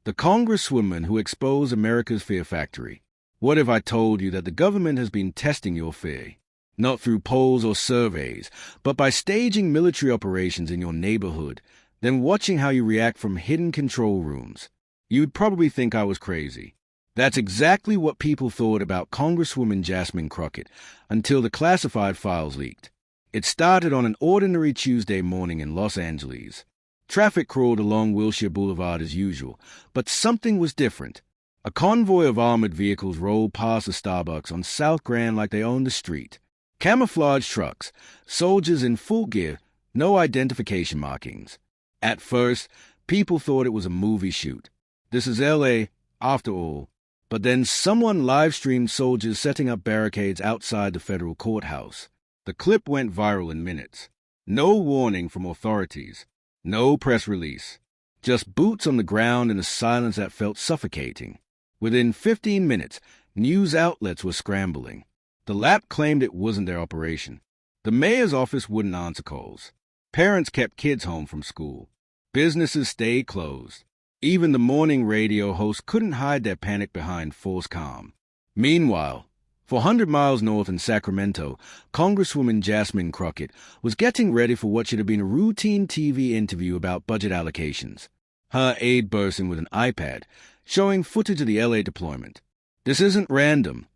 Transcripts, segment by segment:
The congresswoman who exposed America's fear factory. What if I told you that the government has been testing your fear? Not through polls or surveys, but by staging military operations in your neighborhood, then watching how you react from hidden control rooms. You'd probably think I was crazy. That's exactly what people thought about Congresswoman Jasmine Crockett until the classified files leaked. It started on an ordinary Tuesday morning in Los Angeles. Traffic crawled along Wilshire Boulevard as usual, but something was different. A convoy of armored vehicles rolled past the Starbucks on South Grand like they owned the street. Camouflage trucks, soldiers in full gear, no identification markings. At first, people thought it was a movie shoot. This is L.A., after all. But then someone live-streamed soldiers setting up barricades outside the federal courthouse. The clip went viral in minutes. No warning from authorities. No press release. Just boots on the ground in a silence that felt suffocating. Within 15 minutes, news outlets were scrambling. The lab claimed it wasn't their operation. The mayor's office wouldn't answer calls. Parents kept kids home from school. Businesses stayed closed. Even the morning radio hosts couldn't hide their panic behind forced calm. Meanwhile, 400 miles north in Sacramento, Congresswoman Jasmine Crockett was getting ready for what should have been a routine TV interview about budget allocations. Her aide burst in with an iPad, showing footage of the LA deployment. "This isn't random,"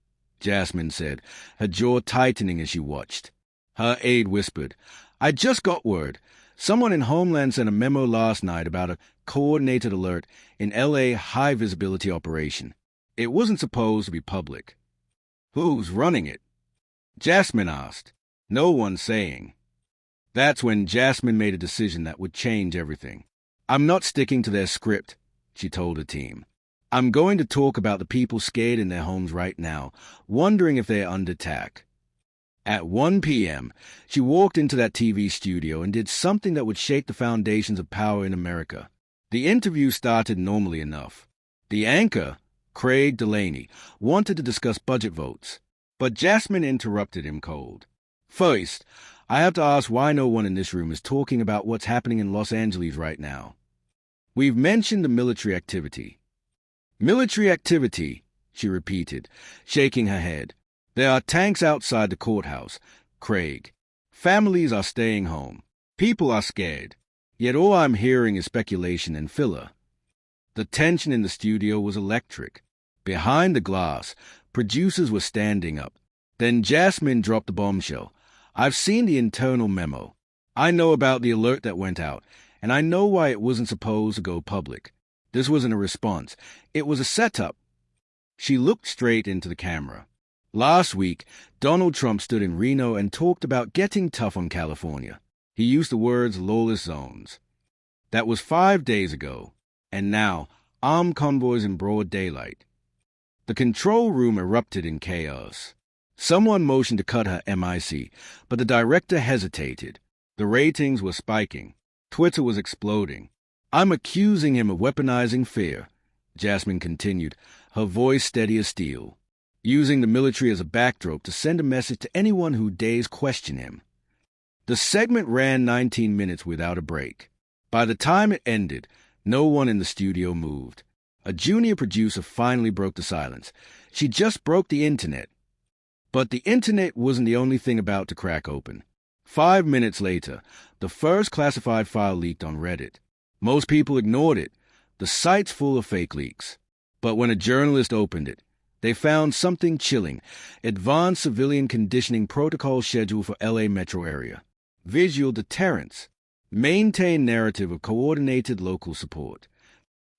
Jasmine said, her jaw tightening as she watched. Her aide whispered, "I just got word. Someone in Homeland sent a memo last night about a coordinated alert in LA high-visibility operation. It wasn't supposed to be public." "Who's running it?" Jasmine asked. No one saying. That's when Jasmine made a decision that would change everything. "I'm not sticking to their script," she told her team. "I'm going to talk about the people scared in their homes right now, wondering if they're under attack." At 1 p.m., she walked into that TV studio and did something that would shake the foundations of power in America. The interview started normally enough. The anchor, Craig Delaney, wanted to discuss budget votes, but Jasmine interrupted him cold. "First, I have to ask why no one in this room is talking about what's happening in Los Angeles right now. We've mentioned the military activity." "Military activity," she repeated, shaking her head. "There are tanks outside the courthouse, Craig. Families are staying home. People are scared. Yet all I'm hearing is speculation and filler." The tension in the studio was electric. Behind the glass, producers were standing up. Then Jasmine dropped the bombshell. "I've seen the internal memo. I know about the alert that went out, and I know why it wasn't supposed to go public. This wasn't a response. It was a setup." She looked straight into the camera. Last week, Donald Trump stood in Reno and talked about getting tough on California. He used the words lawless zones. That was 5 days ago. And now, armed convoys in broad daylight. The control room erupted in chaos. Someone motioned to cut her MIC, but the director hesitated. The ratings were spiking. Twitter was exploding. "I'm accusing him of weaponizing fear," Jasmine continued, her voice steady as steel, using the military as a backdrop to send a message to anyone who dares question him. The segment ran 19 minutes without a break. By the time it ended, no one in the studio moved. A junior producer finally broke the silence. She just broke the internet. But the internet wasn't the only thing about to crack open. 5 minutes later, the first classified file leaked on Reddit. Most people ignored it. The site's full of fake leaks. But when a journalist opened it, they found something chilling: advanced civilian conditioning protocol schedule for LA metro area. Visual deterrence. Maintain narrative of coordinated local support.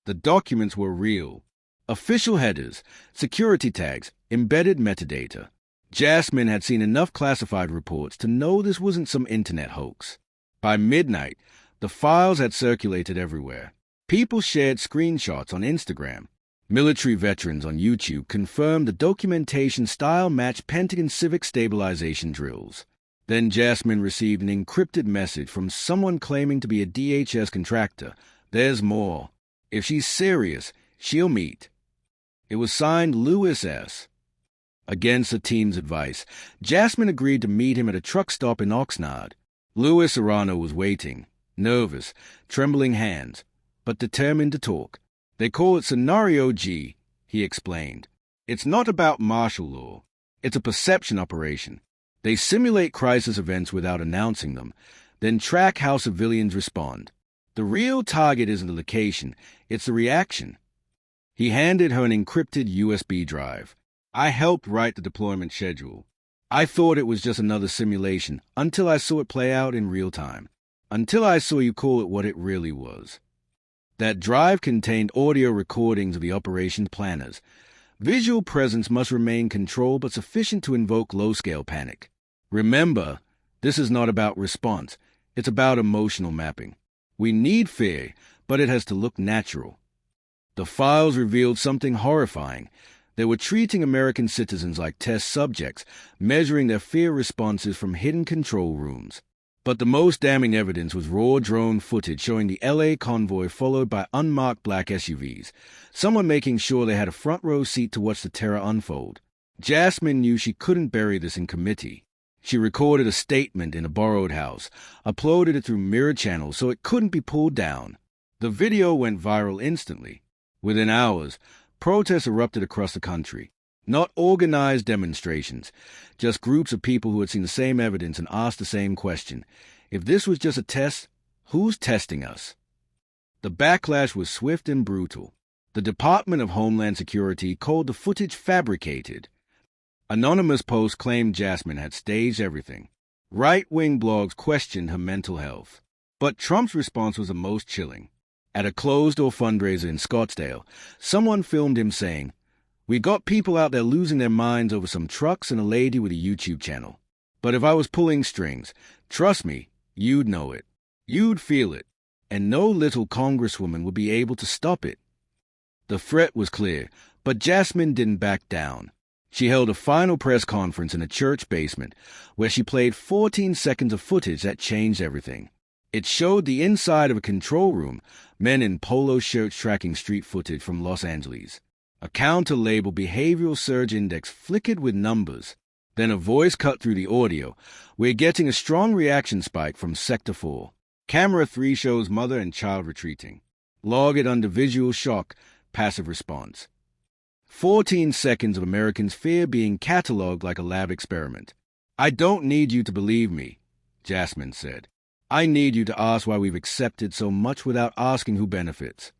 The documents were real. Official headers, security tags, embedded metadata. Jasmine had seen enough classified reports to know this wasn't some internet hoax. By midnight, the files had circulated everywhere. People shared screenshots on Instagram. Military veterans on YouTube confirmed the documentation style matched Pentagon civic stabilization drills. Then Jasmine received an encrypted message from someone claiming to be a DHS contractor. "There's more. If she's serious, she'll meet." It was signed Lewis S. Against the team's advice, Jasmine agreed to meet him at a truck stop in Oxnard. Louis Arano was waiting, nervous, trembling hands, but determined to talk. They call it Scenario G, he explained. It's not about martial law. It's a perception operation. They simulate crisis events without announcing them, then track how civilians respond. The real target isn't the location, it's the reaction. He handed her an encrypted USB drive. I helped write the deployment schedule. I thought it was just another simulation until I saw it play out in real time. Until I saw you call it what it really was. That drive contained audio recordings of the operation planners. Visual presence must remain controlled but sufficient to invoke low-scale panic. Remember, this is not about response. It's about emotional mapping. We need fear, but it has to look natural. The files revealed something horrifying. They were treating American citizens like test subjects, measuring their fear responses from hidden control rooms. But the most damning evidence was raw drone footage showing the LA convoy followed by unmarked black SUVs, someone making sure they had a front row seat to watch the terror unfold. Jasmine knew she couldn't bury this in committee. She recorded a statement in a borrowed house, uploaded it through mirror channels so it couldn't be pulled down. The video went viral instantly. Within hours, protests erupted across the country. Not organized demonstrations, just groups of people who had seen the same evidence and asked the same question. If this was just a test, who's testing us? The backlash was swift and brutal. The Department of Homeland Security called the footage fabricated. Anonymous posts claimed Jasmine had staged everything. Right-wing blogs questioned her mental health. But Trump's response was the most chilling. At a closed-door fundraiser in Scottsdale, someone filmed him saying, "We got people out there losing their minds over some trucks and a lady with a YouTube channel. But if I was pulling strings, trust me, you'd know it. You'd feel it. And no little congresswoman would be able to stop it." The threat was clear, but Jasmine didn't back down. She held a final press conference in a church basement where she played 14 seconds of footage that changed everything. It showed the inside of a control room, men in polo shirts tracking street footage from Los Angeles. A counter-label behavioral surge index flickered with numbers. Then a voice cut through the audio. "We're getting a strong reaction spike from Sector 4. Camera 3 shows mother and child retreating. Log it under visual shock, passive response." 14 seconds of Americans' fear being catalogued like a lab experiment. "I don't need you to believe me," Jasmine said. "I need you to ask why we've accepted so much without asking who benefits."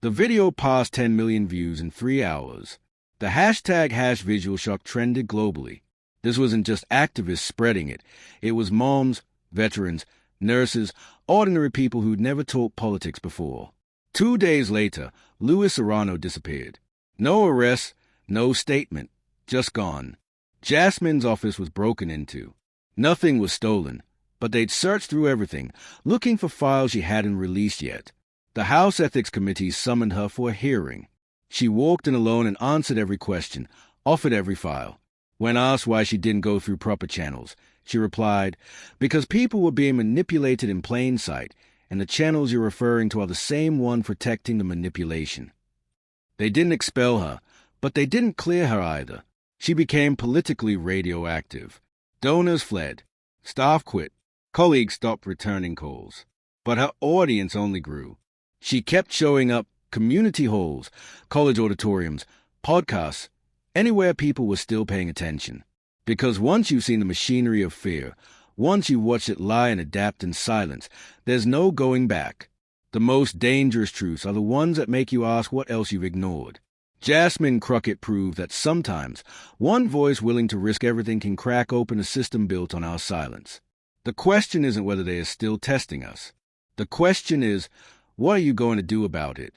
The video passed 10 million views in 3 hours. The hashtag #VisualShock trended globally. This wasn't just activists spreading it. It was moms, veterans, nurses, ordinary people who'd never talked politics before. 2 days later, Luis Serrano disappeared. No arrest, no statement, just gone. Jasmine's office was broken into. Nothing was stolen, but they'd searched through everything, looking for files she hadn't released yet. The House Ethics Committee summoned her for a hearing. She walked in alone and answered every question, offered every file. When asked why she didn't go through proper channels, she replied, "Because people were being manipulated in plain sight, and the channels you're referring to are the same one protecting the manipulation." They didn't expel her, but they didn't clear her either. She became politically radioactive. Donors fled. Staff quit. Colleagues stopped returning calls. But her audience only grew. She kept showing up community halls, college auditoriums, podcasts, anywhere people were still paying attention. Because once you've seen the machinery of fear, once you've watched it lie and adapt in silence, there's no going back. The most dangerous truths are the ones that make you ask what else you've ignored. Jasmine Crockett proved that sometimes one voice willing to risk everything can crack open a system built on our silence. The question isn't whether they are still testing us. The question is, what are you going to do about it?